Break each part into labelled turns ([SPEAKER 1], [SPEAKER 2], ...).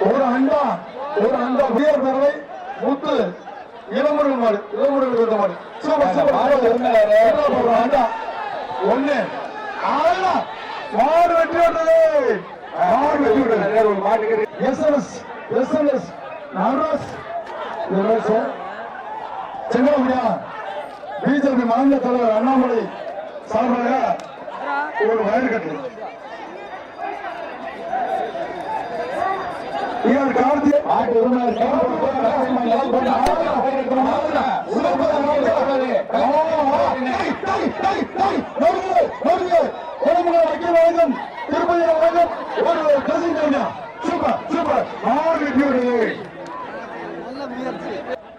[SPEAKER 1] ஒரு அண்டா உயர் பறவை முத்து இளமுருகன் மாடு இளமுருகன் மாடு அண்டா ஒண்ணு மாடு வெற்றி விட்டது செங்கோடியா பிஜேபி மாநில தலைவர் அண்ணாமலை சார்பாக ஒரு வயர் கட்டு கார்த்திகை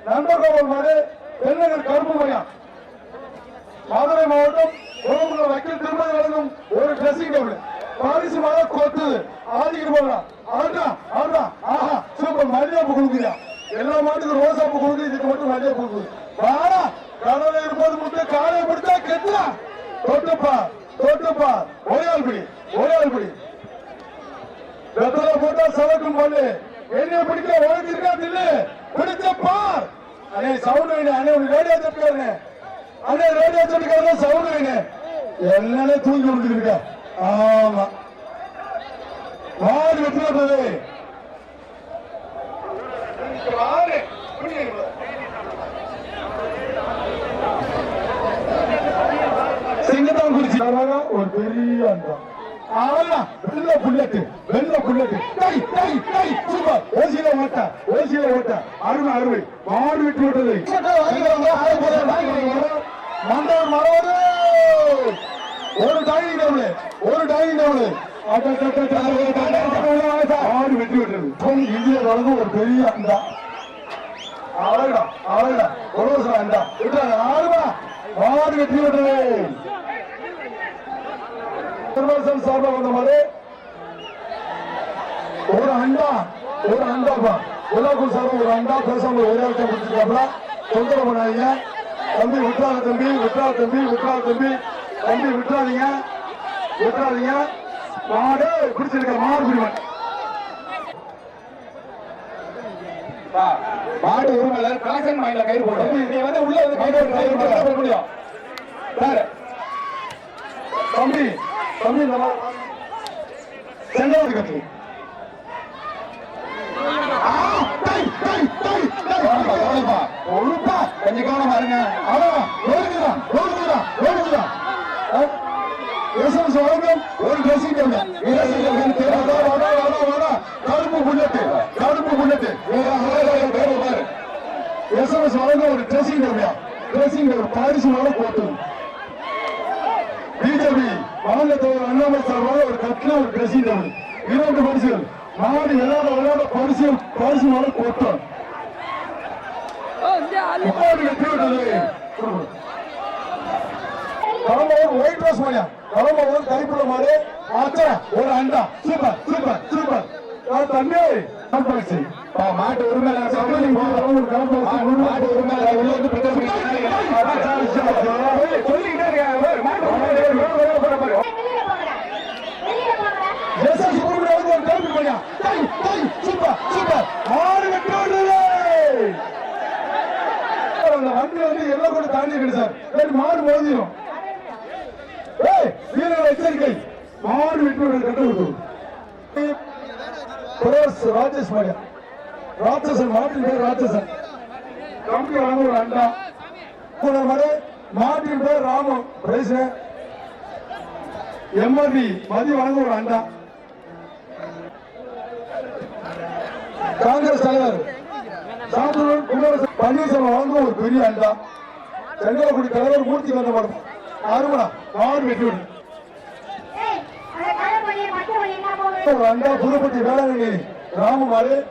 [SPEAKER 1] நண்பர்கள் மாடு தென்னகர் கருப்பு மையம் மதுரை மாவட்டம் உறவுகள் வக்கீல் திருமதி வழங்கும் ஒரு ட்ரெஸ்ஸிங் டேபிள் பாரிசு மாத கொத்து ஆதிக்கிட்டு ஆஹா சூப்பர் மல்லிகாப்பு கொடுக்குறியா எல்லா மாட்டுக்கும் ரோசாப்பு கொடுக்குது இதுக்கு மட்டும் மல்லிகாப்பு கொடுக்குது வாடா கடலை இருப்பது மட்டும் காலையை பிடிச்சா கெட்டுதா தொட்டுப்பா ஒரேயாள்படி வெத்தலை போட்டா சவக்கும் பண்ணு என்னைய பிடிக்க உனக்கு இருக்கா தில்லு பிடிச்ச பார் அண்ணே சவுண்ட் வேணும் அண்ணே உனக்கு ரேடியோ தட்டுக்காருங்க அண்ணே ரேடியோ தட்டுக்காரு சவுண்ட் வேணும் எல்லாமே தூங்கி கொடுத்துருக்க ஆமா மாடு வெற்றி வந்தது சிங்கத்தான் குறிச்சி ஒரு பெரிய அண்டம் வெள்ள புல்லட்டு சூப்பர் ஓசியில ஓட்ட அருமை மாடு விட்டு விட்டது மண்டபம் மரவது ஒரு டைனிங் டேபிள் மாடு வெட்டி விட்டது இந்திய வழங்க ஒரு பெரிய அண்டா அழகா ஒரு அண்டா விட்டாங்க ஆறுமா மாடு வெட்டி விட்டது சார்பாக வந்த மாதிரி ஒரு அண்டாப்பா உலகம் சார்பா ஒரு அண்டா பேசாம ஒரே கொடுத்துருக்காப்ல தொந்தரவு பண்ணாதீங்க தம்பி விட்டுறாதீங்க மாடு பிடிச்சிருக்க மாடு பிடிவன் மாடு உரிமையாளர் கலெக்ஷன் மைண்ட்ல கயிறு போடும் நீ வந்து உள்ள வந்து கயிறு போட முடியும் தம்பி செங்கோடு கட்டு ஒழுப்பா கொஞ்சம் கவனம் பாருங்க ஒரு ட்ரெஸ்ஸிங் கருப்பு புல்லட்டு எஸ்எம்எஸ் வழங்க ஒரு ட்ரெஸ்ஸிங் பாரிசு மேல போட்டு பிஜேபி மாநில தலைவர் அண்ணாமலை சார்பாக ஒரு கட்டில ஒரு ட்ரெஸ்ஸிங் டேபிள் 2 பரிசுகள் மாடு விளையாட பரிசு மேல போட்டோம் ஒயிட் ரோஸ் மாடியா கைப்புள்ள மாடு ஒரு அண்டா சூப்பர் தம்பி மாட்டு உரிமை வண்டி வந்து எல்லாம் கூட தாண்டி சார் மாடு மோதிரும் வீரர் எச்சரிக்கை மாடு விட்டு கட்டு ராஜேஷ் மாடியா ராட்சசன் மாட்டின் பேர் ராட்சசன் கம்பி வாங்க ஒரு அண்டா மாட்டின் பேர் ராமம் பிரைஸ் எம்ஆர்டி மதி வாங்க ஒரு அண்டா காங்கிரஸ் தலைவர் பன்னீர்செல்வம் வாங்க ஒரு பெரிய அண்டா செங்கலக்குடி தலைவர் மூர்த்தி வந்த படம் அருமடா மாடு வெட்டி விடு அண்டா புதுப்பட்டி வேளாங்கண்ணி ராமமாடு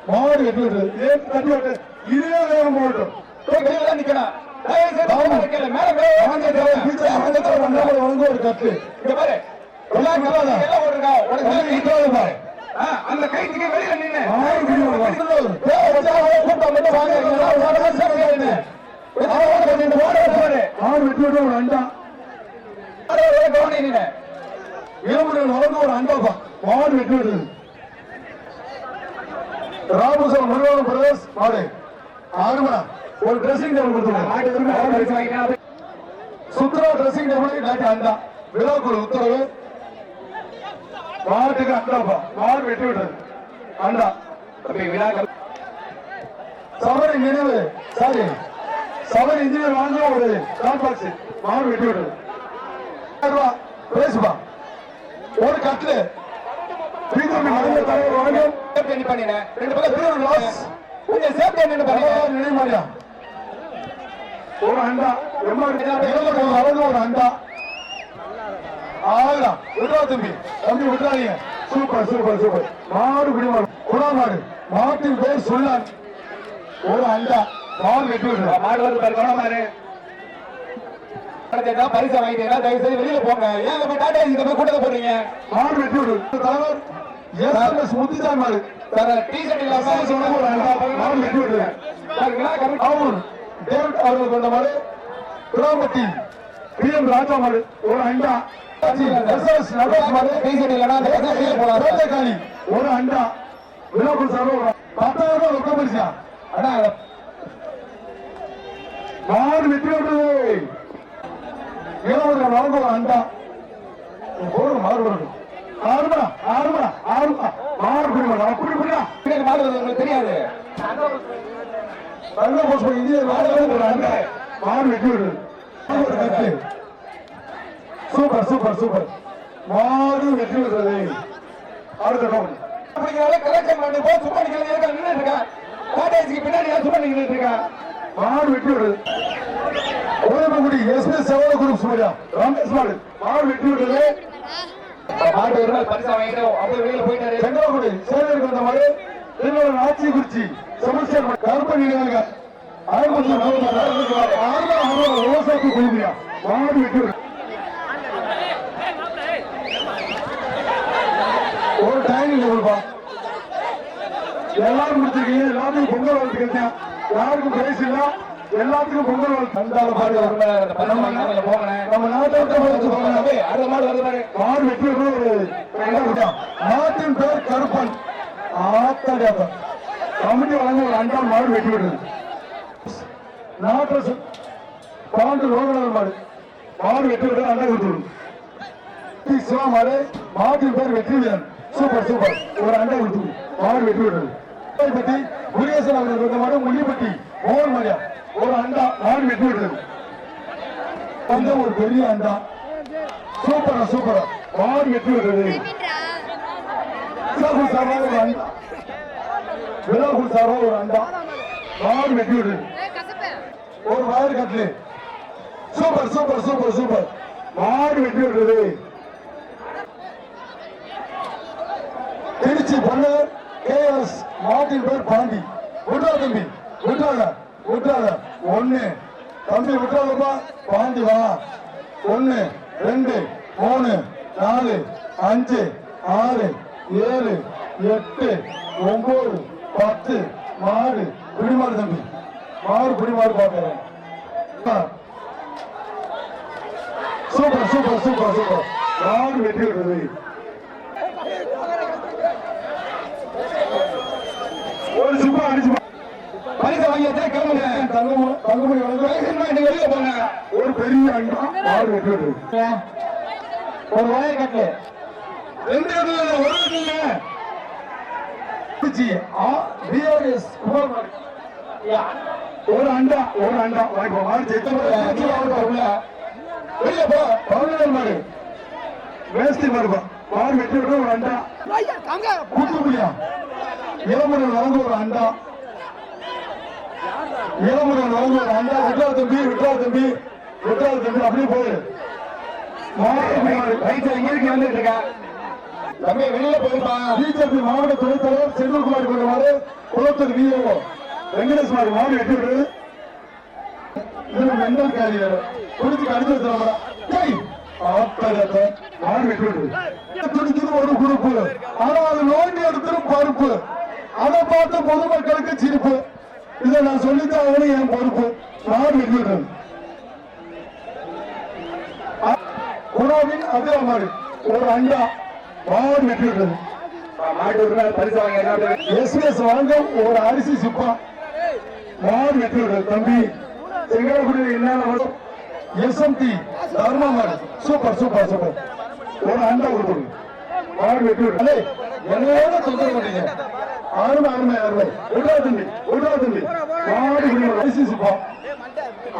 [SPEAKER 1] மாடு வெட்டி விடுறது ஏன் தட்டி விட்டு இதே வேகம் போகட்டும் ஒரு கட்டு அந்த கைக்கு வெளியில நின்று அண்டா இளமுடன் வளர்ந்து ஒரு அண்டாப்பா மாடு வெட்டி விடுது ராமசாமி முருகன் பிரதேஷ் மாடு ஆறுமணா ஒரு ட்ரெஸ்ஸிங் டேபிள் கொடுத்துருங்க சுத்ரா ட்ரெஸ்ஸிங் டேபிள் காட்டி அண்டா விழாக்குழு உத்தரவு மாட்டுக்கு அண்டாப்பா மாடு வெட்டி விடுறது அண்டா சபரி நினைவு சாரி சபரி இன்ஜினியர் வாங்க ஒரு கால் பாக்ஸ் மாடு வெட்டி விடுறது பேசுப்பா ஒரு கட்லு ஒரு அண்டா ஒரு அண்டா ஆகலாம் விடுவா தம்பி தம்பி விட்டுறாதீங்க சூப்பர் சூப்பர் சூப்பர் மாடு குடிமாடு குடா மாடு மாட்டின் பேர் சொல்லான் ஒரு அண்டா மாடு வெட்டி விடுற மாடு வந்து குடா மாடு பரிசு வாங்கிட்டீங்கன்னா தயவு செய்து வெளியில போங்க ஏன் போய் டாடா இந்த போய் கூட்டத்தை போடுறீங்க மாடு வெட்டி விடு தலைவர் எஸ் முத்துசாமி மாடு டி ஷர்ட் இல்லாம ஒரு அண்டா மாடு வெட்டி விடுங்க அவர் டேவிட் அவர்கள் கொண்ட மாடு குடாம்பட்டி PM ராஜா மாடு ஒரு அண்டா எஸ் நடராஜ் மாடு டி ஷர்ட் இல்லனா ஒரு அண்டா விழாக்குள் சார் 10,000 ரூபாய் ரொக்க பரிசா அண்ணா மாடு வெட்டி விடுறது வழங்க ஒரு அண்டா போடுங்க மாடு போடணும் ஆறுமணா ஆறுமணா ஆறுமணா மாடு குடிமணா அப்படி புரியா மாடு உங்களுக்கு தெரியாது தங்க போஸ்ட் இந்திய ஒரு அண்டா மாடு வெட்டி விடுறது சூப்பர் சூப்பர் சூப்பர் மாடு வெட்டி விடுறது அடுத்த கலெக்ஷன் பண்ணி போ சும்மா நின்று இருக்கா காட்டேஜுக்கு பின்னாடி சும்மா நின்று இருக்கா மாடு வெட்டி விடுறது கோயம்புடி எஸ்எஸ் செவல குரூப் சூர்யா ரமேஷ் மாடு மாடு வெட்டி விடுறது மாடு ஒரு நாள் பரிசா வாங்கிட்டோம் அப்படியே வெளியில போயிட்டாரு செங்கோகுடி சேவருக்கு வந்த மாடு திருநெல்வேலி ஆட்சிக்குறிச்சி சமஸ்டர் கருப்பணி நிலையங்க விவசாயத்துக்கு குழுமையா மாடு வெட்டி விடுறது ஒரு டைனிங் டேபிள்பா எல்லாரும் முடிச்சிருக்கீங்க எல்லாத்துக்கும் பொங்கல் வாழ்த்துக்கிறீங்க யாருக்கும் பிரைஸ் இல்ல எல்லாத்துக்கும் பொங்கல் வாழ்த்து நம்ம நாட்டை மாடு வெற்றி நாட்டின் பேர் கருப்பன் ஆத்தாடியாப்பா கமிட்டி வழங்க ஒரு அண்டா மாடு வெட்டி விடுறது நாட்டு பாண்டு ரோகநாதன் மாடு மாடு வெட்டி விடுறது அண்டா கொடுத்து சிவா மாடு மாட்டின் பேர் வெற்றி வீரன் சூப்பர் சூப்பர் ஒரு அண்டா கொடுத்து மாடு வெட்டி விடுறது பட்டி முருகேசன் அவர்கள் இருந்த மாடு முள்ளிப்பட்டி மோகன் மாரியா ஒரு அண்டா மாடு வெட்டி விடுறது ஒரு பெரிய அண்டா சூப்பரா சூப்பரா மாடு வெட்டி விடுறது ஒரு அண்டா விழாக்குள் சார்பா ஒரு அண்டா மாடு வெட்டி விடுறது ஒரு வயர் கட்லு சூப்பர் சூப்பர் சூப்பர் சூப்பர் மாடு வெட்டி விடுறது திருச்சி பொண்ணு KS மாட்டின் பேர் பாண்டி விட்றா தம்பி விட்றாங்க விட்றாங்க ஒண்ணு தம்பி விட்றாங்கப்பா பாண்டி வா 1 2 3 4 5 6 7 8 9 10 மாடு குடிமாடு தம்பி மாடு குடிமாடு பாக்குறேன் சூப்பர் சூப்பர் சூப்பர் சூப்பர் மாடு வெட்டி விடுறது ஒரு சும்மா அடிச்சு பரிசு வாங்கியாச்சே கிளம்புங்க தங்கமணி வழங்க வெளியே போங்க ஒரு பெரிய அண்டா மாடு வெட்டி விடுறது ஒரு வயர் கட்டு 2 இடத்துல ஒரு இடத்துல BRS ஒரு அண்டா வாய்ப்பு மாடு வெளியே போ பவுனர் மாடு வேஸ்டி மாடுப்பா மாடு வெட்டி விட ஒரு அண்டா கூட்டுக்குடியா இளமுடன் வழங்க ஒரு அண்டா இளமுடன் வழங்க ஒரு அண்டா விட்டா தம்பி அப்படியே போய் வந்துட்டு இருக்கா தம்பி வெளியில போயிருப்பா பிஜேபி மாவட்ட துணைத் தலைவர் செந்தில்குமார் கொண்டவாறு குளத்தூர் VO வெங்கடேஷ் மாடு வெட்டி விடுறது இதுல மெண்டல் கேரியர் குடிச்சு கடிச்சு வச்சுறாங்க மாடு வெட்டி விடுறது துடிக்குது ஒரு குரூப்பு ஆனா அது நோண்டி எடுத்துரும் பருப்பு அதை பார்த்து பொதுமக்களுக்கு சிரிப்பு இதை நான் சொல்லித்தான் அவனும் என் பொறுப்பு மாடு வெட்டி விடுறது குணாவின் அதிர மாடு ஒரு அண்டா மாடு வெற்றி விட்டது.
[SPEAKER 2] மாட்டு உரிமையாளர் பரிசு வாங்க.
[SPEAKER 1] எஸ்பிஎஸ் வாங்க ஒரு அரிசி சிப்பா மாடு வெற்றி விட்டது. தம்பி செங்கல்குடி என்ன எஸ்எம்டி தர்மா மாடு சூப்பர் சூப்பர் சூப்பர். ஒரு அண்டா கொடுத்துருங்க மாடு வெற்றி விட்டது. என்னோட தொந்தரவு பண்ணீங்க. அருமை அருமை அருமை. விட்ரா தம்பி விட்ரா தம்பி. மாடு அரிசி சிப்பா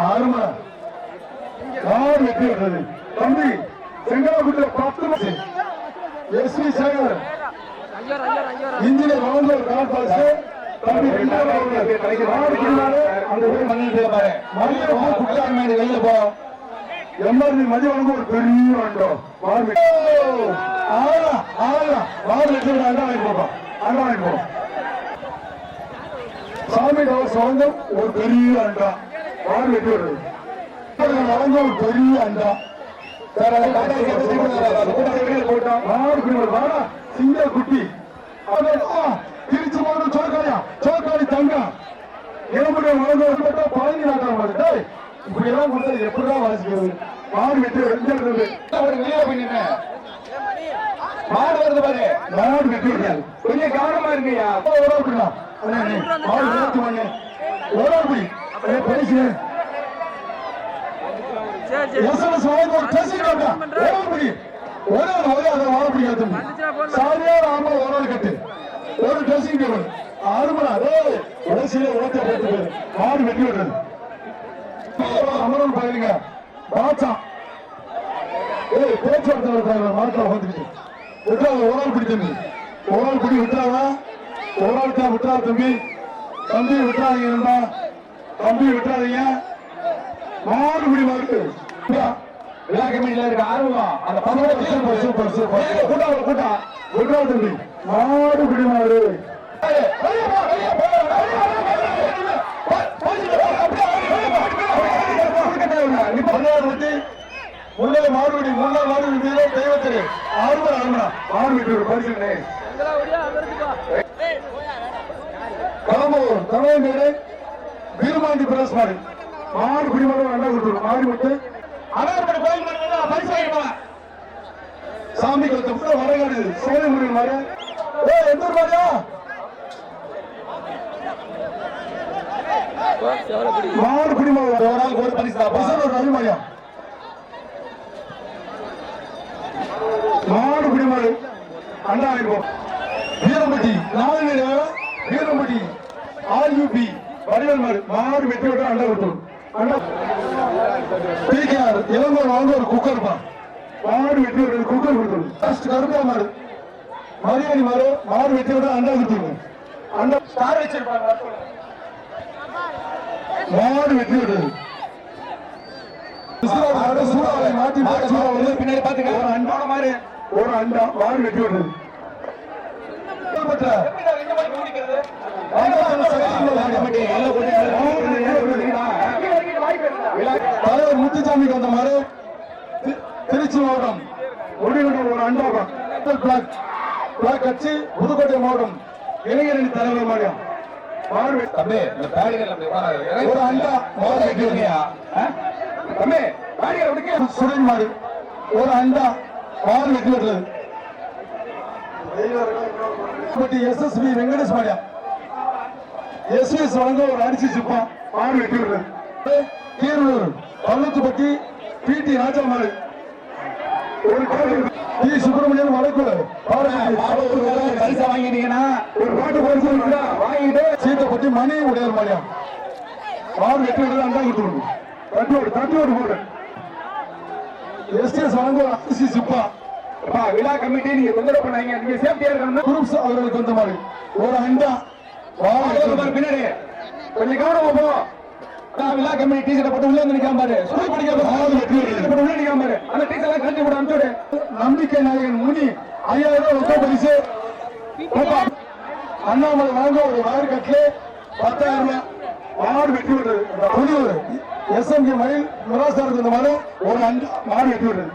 [SPEAKER 1] அருமை மாடு வெற்றி விட்டது. தம்பி செங்கல்குடியில 10 எஸ்வி சேகர் இன்ஜினியர் வளர்ந்து ஒரு கார் பாஸ் தம்பி வெளியில போ எம்ஆர்பி மதிய வழங்கும் ஒரு பெரிய அண்டோ மாடு வெற்றி அண்டா வாங்கி போப்போம் அண்டா வாங்கி போவோம். சாமி டவர்ஸ் வழங்கும் ஒரு பெரிய அண்டா மாடு வெற்றி வருது. வழங்கும் ஒரு பெரிய அண்டா சிங்க குட்டி திருச்சி மாவட்டம் சோக்காளியா சோக்காளி தங்கம் இளமுடைய வழங்க பழனி நாட்டம் இப்படி எல்லாம் கொடுத்தா எப்படிதான் வாசிக்கிறது. மாடு வெற்றி
[SPEAKER 2] மாடு வருது பாரு.
[SPEAKER 1] மாடு வெற்றி
[SPEAKER 2] கொஞ்சம் கவனமா இருக்குயா.
[SPEAKER 1] மாடு ஓடாபடி பரிசு எஸ்எம்எஸ் வாங்க ஒரு டெஸ்டிங் கட்டா ஓடாபடி ஒரே அதை வாழப்படி கட்டு சாரியா ராம ஓடாது கட்டு ஒரு டெஸ்டிங் டேபிள் ஆறுமணா உடசியில ஓட்ட போட்டு மாடு வெட்டி விடுறது. அமரன் பாருங்க பாச்சா பேச்சுவார்த்தை மாட்டில் வந்துக்கிட்டு விட்டுறாங்க. ஒரு ஆள் பிடி தம்பி ஒரு ஆள் பிடி விட்டுறாங்க. ஒரு ஆள் தான் விட்டுறா தம்பி தம்பி விட்டுறாதீங்க தம்பி விட்டுறாதீங்க. மாடு பிடி மாடு
[SPEAKER 2] விழா கமிட்டியில இருக்க ஆர்வம் அந்த
[SPEAKER 1] சூப்பர் சூப்பர் சூப்பர் கூட்டம் கூட்டம் விட்டுறா தம்பி மாடு பிடி மாடு முன்னே மாறுபடி முன்னாள் மாறுபடி தெய்வத்திலே ஆறுமணி ஆறுமணா மாறுபடி ஒரு பரிசு கலம்பூர் தமிழ்நாடு வீரமாண்டி பிரதேச மாடு மாடு குடிமகன் அண்டா கொடுத்துருவோம். மாடு விட்டு அனார்படி கோயில் பரிசு வாங்கிடுவாங்க. சாமி கொத்த வடகாடு சோழ முருகன் மாடு எந்த ஒரு மாடியா மாடு குடிமகன் ஒரு ஆள் ஒரு பரிசு ஒரு அருமாடியா மாடு குடிமாடு அண்டா வாங்கிடுவோம். வீரம்பட்டி நாலு வீரம்பட்டி ஆர்யூபி வடிவல் மாடு மாடு வெட்டி விட்டு அண்டா கொடுத்துரும். அண்டா பிகேஆர் இளங்கோர் வாங்க ஒரு குக்கர் மாடு வெட்டி விட்டு குக்கர் கொடுத்துரும். கருப்பா மாடு மரியாதை மாடு மாடு வெட்டி விட்டு அண்டா கொடுத்துருங்க. அண்டா ஸ்டார் வச்சிருப்பாங்க மாடு வெட்டி விடுறது. மாட்டி பின்னாடி பாத்துக்க ஒரு அண்டோட மாதிரி ஒரு அண்டா மாடு வெட்டி விடுறது. தலைவர் முத்துசாமிக்கு வந்த மாதிரி திருச்சி மாவட்டம் ஒடிவட்டம் ஒரு அண்டா பிளாக் கட்சி புதுக்கோட்டை மாவட்டம் இளைஞரணி தலைவர் மாடியம் ஒரு அண்டா மாடு வெட்டி சுரேன் மாடு ஒரு அண்டா மாடு வெட்டி விடுறது. எஸ்எஸ்பி வெங்கடேஷ் மாடியா எஸ்எஸ் வழங்க ஒரு அரிசி சிப்பா மாடு வெட்டி விடுறது. கீரனூர் பள்ளத்துப்பட்டி பிடி ராஜா மாடு ஒரு டி சுப்பிரமணியன் வழக்கு
[SPEAKER 2] பரிசா வாங்கிட்டீங்கன்னா
[SPEAKER 1] ஒரு பாட்டு பரிசு வாங்கிட்டு சீத்தப்பட்டி மணி உடையார் மாடியா மாடு வெட்டி விடுறது அண்டா கொடுத்துருங்க. தட்டோடு போடு எஸ்எஸ் வழங்க ஒரு அரிசி சிப்பா
[SPEAKER 2] விழா கமிட்டி நீங்க தொந்தரவு பண்ணாங்க. நீங்க சேஃப்டியா இருக்கணும்.
[SPEAKER 1] குரூப்ஸ் அவர்களுக்கு வந்த மாதிரி ஒரு அண்டா
[SPEAKER 2] பின்னாடி கொஞ்சம் கவனமா போ. விழா கமிட்டி டீச்சரை போட்டு உள்ள நிக்காம பாரு. ஸ்கூல் படிக்க உள்ள நிக்காம பாரு. அந்த டீச்சர் எல்லாம் கட்டி போட அனுப்பிச்சு
[SPEAKER 1] நம்பிக்கை நாயகன் முனி 5000 ரூபாய் பரிசு. அண்ணாமலை வாங்க ஒரு வயர் கட்டிலே 10,000 ரூபாய் மாடு வெட்டி விடுறது. புலியூர் எஸ்எம்கே மயில் மிராசாருக்கு இந்த மாதிரி ஒரு அண்டா மாடு வெட்டி விடுறது.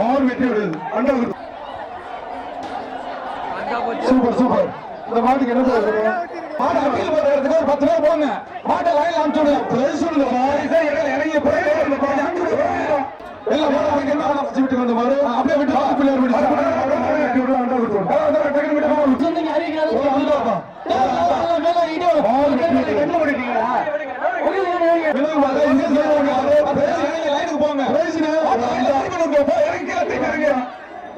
[SPEAKER 1] மாடு வெட்டி விடுறது அண்டா. Super super. இந்த மாட்டுக்கு என்ன சொல்றது? மாடு அப்பீல் பண்றதுக்கு ஒரு 10 பேர் போங்க. மாட்டை லைன்ல அனுப்பிச்சு விடுங்க. பிரைஸ் சொல்லுங்க. இறங்கி போய்
[SPEAKER 2] லைனுக்கு போங்க.
[SPEAKER 1] பேசினே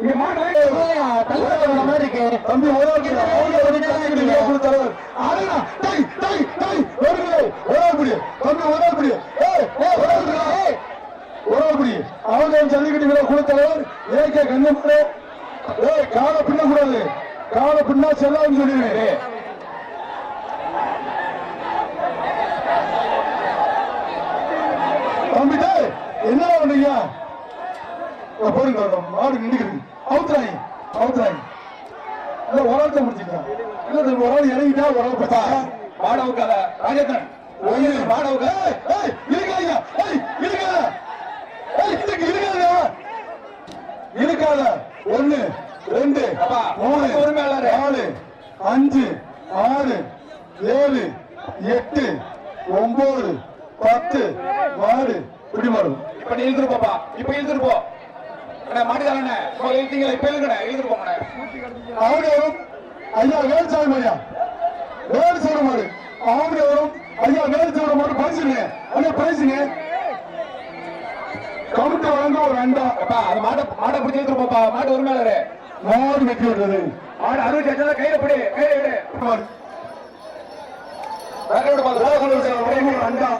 [SPEAKER 2] இங்க மாடு
[SPEAKER 3] மாதிரி இருக்கு.
[SPEAKER 1] தம்பி தலைவர் தம்பி அவங்க ஜல்லிக்கட்டு குழு தலைவர் ஏகே கண்ணப்பே கால பின்ன கூடாது, கால பின்னா செல்லாதுன்னு சொல்லிடுறேன். தம்பிட்டே என்ன பண்ணீங்க? போடுங்க மாடு நின்றுக்கிறது. அவுத்துறாங்க அவுத்துறாங்க. இல்ல ஒரு ஆள் தான் முடிச்சுக்கலாம். இல்ல ஒரு ஆள் இறங்கிட்டா ஒரு ஆள் பார்த்தா
[SPEAKER 2] மாட உட்காத ராஜேந்திரன் மாட உட்காத
[SPEAKER 1] இருக்காங்க. இருக்காத 1 2 3 4 5 6 7 8 9 10 மாடு பிடி மாடு.
[SPEAKER 2] இப்ப நீ இழுத்துட்டு போப்பா. இப்ப இழுத்துட்டு போ. மாட்டுக்காரண்ணே இழுத்தீங்களா? இப்ப இழுக்கணே இழுத்துட்டு போங்கண்ணே.
[SPEAKER 1] ஆவுடையவரும் ஐயா வேலுசாமி ஐயா வேலுசாமி மாடு. ஆவுடையவரும் ஐயா வேலுசாமி மாடு பரிசுங்க. ஐயா பரிசுங்க. கவுண்ட் வழங்க ஒரு அண்டா.
[SPEAKER 2] அது மாட்டை பிடிச்சி இழுத்துட்டு போப்பா. மாட்டு உரிமையாளரு
[SPEAKER 1] மாடு வெட்டி விடுறது.
[SPEAKER 2] மாடு 60 கையில பிடி. கையில விடு.
[SPEAKER 1] மாடு
[SPEAKER 2] வேற விடு பாத்து.
[SPEAKER 1] ஒரு அண்டா.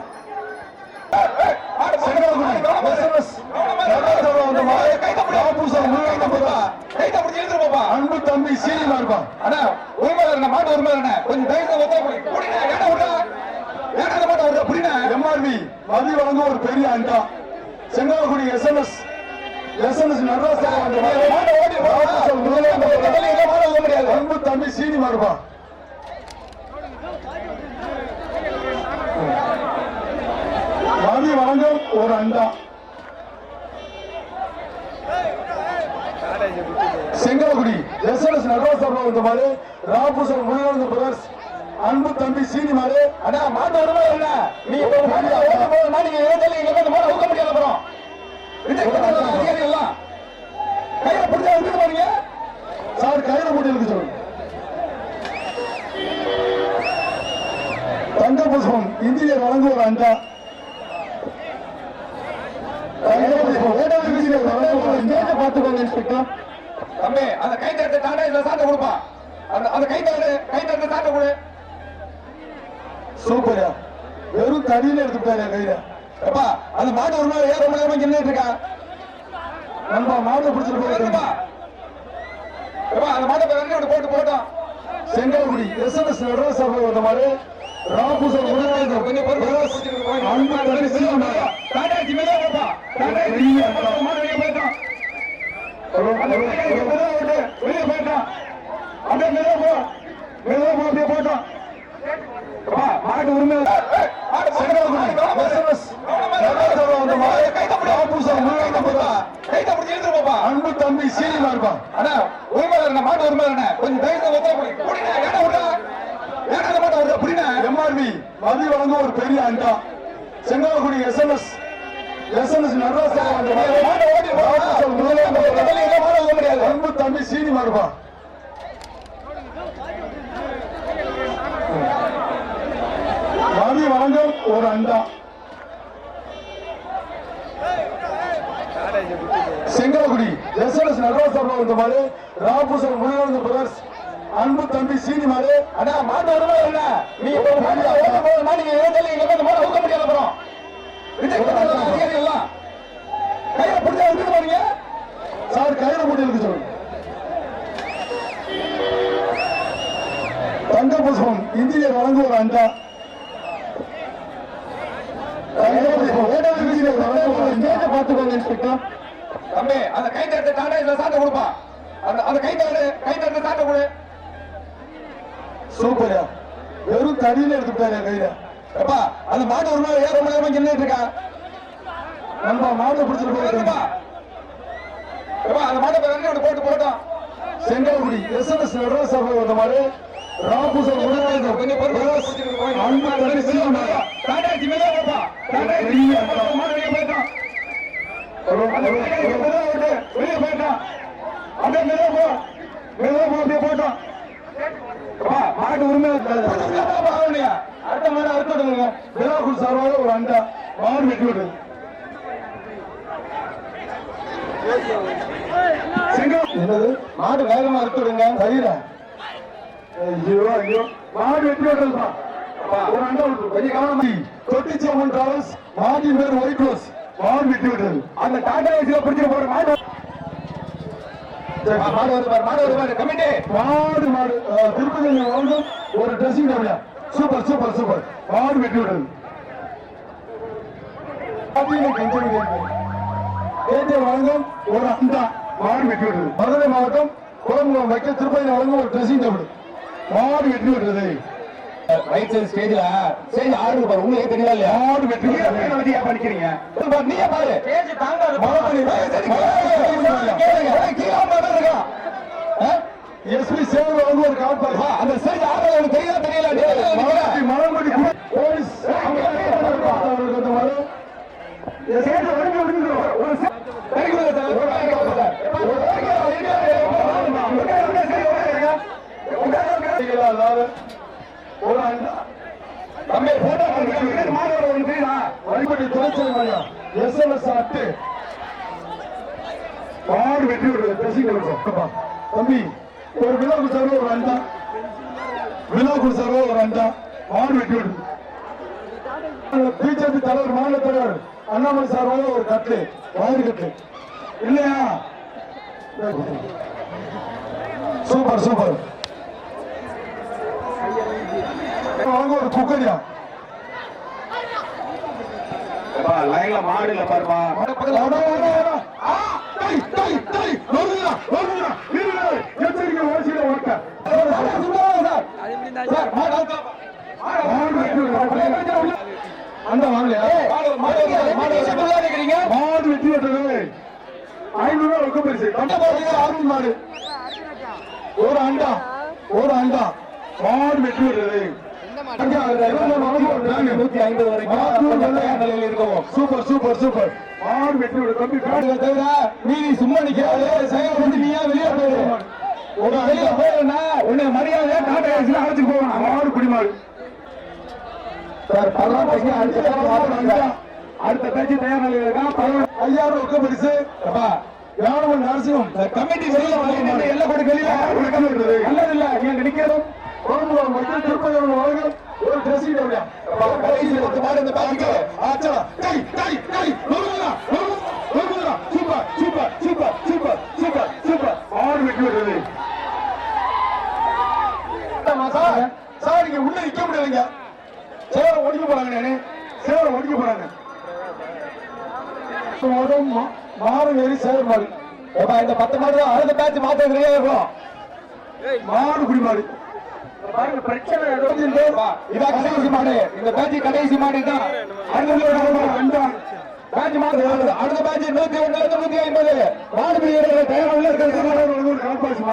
[SPEAKER 1] அன்பு தம்பி சீனிமா இருப்பான்.
[SPEAKER 2] மாட்டு உரிமையாளர் கொஞ்சம்
[SPEAKER 1] எம்ஆர்பி மதி வழங்க ஒரு பெரிய அண்டா. செங்கல்குடி எஸ்என்எஸ் நடராஜ் அன்பு தம்பி சீனிமா இருப்பான். மதி வழங்கும் ஒரு அண்டா. செங்கல்குடி எஸ்என்எஸ் நடராஜ் இந்த மாதிரி ராபூசன் முனியானந்த பிரதர்ஸ் அன்பு தம்பி சீனி மாடு.
[SPEAKER 2] அண்ணா மாட்டு வருமா இல்ல? நீங்க நீங்க மாட ஊக்க முடியாது. அப்புறம் அதிகாரி எல்லாம் கையில பிடிச்சா விட்டுட்டு போறீங்க
[SPEAKER 1] சார். கையில போட்டு இருக்கு சொல்லுங்க. தங்க புஷ்பம் இந்திய வழங்க ஒரு அண்டா.
[SPEAKER 3] பாத்துக்கோங்க இன்ஸ்பெக்டர்.
[SPEAKER 2] தம்பி அந்த கை தட்டு தாண்டா இதுல சாட்டை கொடுப்பா. அந்த கை தட்டு சாட்டை கொடு.
[SPEAKER 1] சூப்பரா வெறும் தடியில எடுத்துட்டாரு கையில.
[SPEAKER 2] அப்பா அந்த மாட்டு ஒரு நாள் ஏற முடியாம நின்றுட்டு இருக்கா.
[SPEAKER 1] நம்ம மாட்டை பிடிச்சிட்டு போயிருப்பா.
[SPEAKER 2] அந்த மாட்டை போட்டு போட்டோம்.
[SPEAKER 1] செங்கல்குடி எஸ்என்எஸ் நடராஜ் வந்த மாதிரி ராபூசன்
[SPEAKER 2] கொஞ்சம்
[SPEAKER 1] அன்பு தம்பி சீனி மாடு.
[SPEAKER 2] தாண்டாச்சி மேலே போப்பா. மாடு வெளியே போயிட்டான். வெளியே போயிட்டான். அப்படியே மேலே போ. அப்படியே போயிட்டான். மாட்டு உரிமை
[SPEAKER 1] அன்பு தம்பி சீனிமா இருப்பான்.
[SPEAKER 2] உரிமையாளர் மாட்டு உரிமையாளர் கொஞ்சம்
[SPEAKER 1] எம்ஆர்பி மதி வழங்க ஒரு பெரிய அண்டா. செங்கல்குடி எஸ்என்எஸ் நடராஜ் அன்பு தம்பி சீனிமா இருப்பான். மதி வழங்கும் ஒரு அண்டா. செங்கல்குடி எஸ்என்எஸ் நடராஜ் இந்த மாதிரி ராபூசன் முனியானந்த பிரதர்ஸ் அன்பு தம்பி சீனி மாடு.
[SPEAKER 2] அண்ணா மாட்டு வருமா இல்ல? நீங்க மாட ஊக்க முடியாது. அப்புறம் அதிகாரி எல்லாம் கையில பிடிச்சா விட்டுட்டு போறீங்க
[SPEAKER 1] சார். கையில போட்டு இருக்கு சொல்லுங்க. தங்க புஷ்பம் இந்திய வழங்க ஒரு அண்டா.
[SPEAKER 3] பாத்துக்கோங்க இன்ஸ்பெக்டர்.
[SPEAKER 2] தம்பி அந்த கை தட்டு தாண்டா இதுல சாட்டை கொடுப்பா. அந்த கை தட்டு சாட்டை கொடு.
[SPEAKER 1] சூப்பரா வெறும் தடியில எடுத்துட்டாரு கையில.
[SPEAKER 2] அப்பா அந்த மாட்டு ஒரு நாள் ஏற முடியாம நின்றுட்டு இருக்கா.
[SPEAKER 1] நம்ம மாட்டை பிடிச்சிட்டு போயிருக்கா.
[SPEAKER 2] அந்த மாட்டை போட்டு போட்டோம்.
[SPEAKER 1] செங்கல்குடி எஸ்என்எஸ் நடராஜ் வந்த மாதிரி ராபூசன்
[SPEAKER 2] கொஞ்சம்
[SPEAKER 1] அன்பு தம்பி சீனி மாடு.
[SPEAKER 2] தாண்டாச்சி மேலே போப்பா. மாடு வெளியே போயிட்டான். வெளியே போயிட்டான். அப்படியே மேலே போ. அப்படியே போட்டோம். மாட்டு உரிமை
[SPEAKER 1] அடுத்த மாடு அறுத்துடுங்க. விழாக்குள் சார்பாக ஒரு அண்டா. மாடு வெற்றி பெற்றது. என்னது
[SPEAKER 3] மாடு வேகமா இருக்கு விடுங்க.
[SPEAKER 1] சரிடா. ஐயோ ஐயோ மாடு வெற்றி பெற்றதுப்பா. ஒரு அண்டா விட்டு கொஞ்சம் கவனமா. தொட்டிச்சி அம்மன் டிராவல்ஸ் மாட்டின் பேர் ஒயிட் ரோஸ். மாடு வெற்றி பெற்றது.
[SPEAKER 2] அந்த டாடா ஏசில பிடிச்சிட்டு போற மாடு
[SPEAKER 3] மாடு வருவாரு கமிட்டி.
[SPEAKER 1] மாடு மாடு திருப்பதி வழங்கும் ஒரு dressing table. Super super super. மாடு வெற்றி பெற்றது. வழங்கும் ஒரு அண்டா. மாடு வெற்றி பெற்றது. மதுரை மாவட்டம் குளமுகம் வைக்க திருப்பதி வழங்கும் ஒரு ட்ரெஸ்ஸிங் டேபிள். மாடு வெற்றி பெற்றது.
[SPEAKER 3] ரைட் சைடு ஸ்டேஜ்ல ஸ்டேஜ் ஆடுது பாரு. உங்களுக்கு தெரியல இல்லையா?
[SPEAKER 1] மாடு வெற்றி பெற்றது.
[SPEAKER 2] வச்சு ஏன் படிக்கிறீங்க?
[SPEAKER 3] நீயே பாரு. ஸ்டேஜ் தாங்காது.
[SPEAKER 1] எஸ்பி சேவை வழங்கும் ஒரு காப்பாடு.
[SPEAKER 3] அந்த ஸ்டேஜ் ஆடுறது எனக்கு தெரியல.
[SPEAKER 1] மலர்மொழி போலீஸ் ஒரு அண்டா.
[SPEAKER 3] தம்பி போட்டோ
[SPEAKER 1] வழிபட்டி துணைச்சல் எஸ்எம்எஸ் அட்டு. மாடு வெற்றி பெற்றது. தம்பி ஒரு விழாக்கு சார்பா ஒரு அண்டா. விழாக்கு சார்பா ஒரு அண்டா. மாடு வெற்றி பெற்றது. பிஜேபி தலைவர் மாநில தலைவர் அண்ணாமலை சார்பாக ஒரு கட்டு வாயிறு கட்டு இல்லையா? Super super. வாங்க ஒரு குக்கரியா.
[SPEAKER 2] லைன்ல மாடு இல்ல பாருமா.
[SPEAKER 1] எச்சரிக்கை வாசியில ஓட்ட அந்த வாங்கலையா? மாடு வெற்றி பெற்றது. 500 ரூபாய் ரொக்க பரிசு. ஆர்வம் மாடு ஒரு அண்டா. ஒரு அண்டா. மாடு வெற்றி பெற்றது.
[SPEAKER 3] 150 வரைக்கும் இருக்கும்.
[SPEAKER 1] Super super super. மாடு வெற்றி பெற்றது. தம்பி
[SPEAKER 3] தவிர மீதி சும்மா நிக்காது. நீயா வெளியே போயிரு.
[SPEAKER 1] ஒரு
[SPEAKER 3] வெளியே போயிருந்தா
[SPEAKER 2] உன்னை மரியாதையா டாடா ஏசில அழைச்சிட்டு போவாங்க.
[SPEAKER 1] மாடு குடிமாடு.
[SPEAKER 3] சார் பரவாயில்ல
[SPEAKER 2] அடுத்த பேச்சு தயார் நிலையில் இருக்கா?
[SPEAKER 1] 5000 ரொக்க பரிசு. யானவன் நரசிங்கம்
[SPEAKER 3] கமிட்டி வெளியில வந்து எல்லை கொடு வெளியில
[SPEAKER 2] நல்லது இல்ல. நீங்க நிக்கிறோம்
[SPEAKER 1] குளமுகம் மக்கள் திருப்பதி வழங்கும் ஒரு ட்ரெஸ்ஸிங் டேபிள்.
[SPEAKER 3] கடைசி 10 மாடு இந்த பேங்க்கு.
[SPEAKER 1] ஆச்சா கை கை கை நொறுங்குதா நொறுங்குதா. Super super super super super super. மாடு வெற்றி பெற்றது. சார் இங்க உள்ள நிக்க முடியாதுங்க. சேவரை ஒடிக்க போறாங்க. நானு சேவரை ஒடிக்க போறாங்க. மாடு ஏறி சேவர் மாடு.
[SPEAKER 3] இந்த 10 மாடு தான் அடுத்த பேட்ச் மாத்த ரெடியா இருக்கும்.
[SPEAKER 1] மாடு குடிமாடு.
[SPEAKER 2] பாருங்க பிரச்சனை
[SPEAKER 3] இதான் கடைசி மாடு. இந்த பேட்ச் கடைசி மாடு தான். பேட்ச் மாடு அடுத்த பேட்ச் 101 150 மாடு பிரிவு தயாராக இருக்கிறது.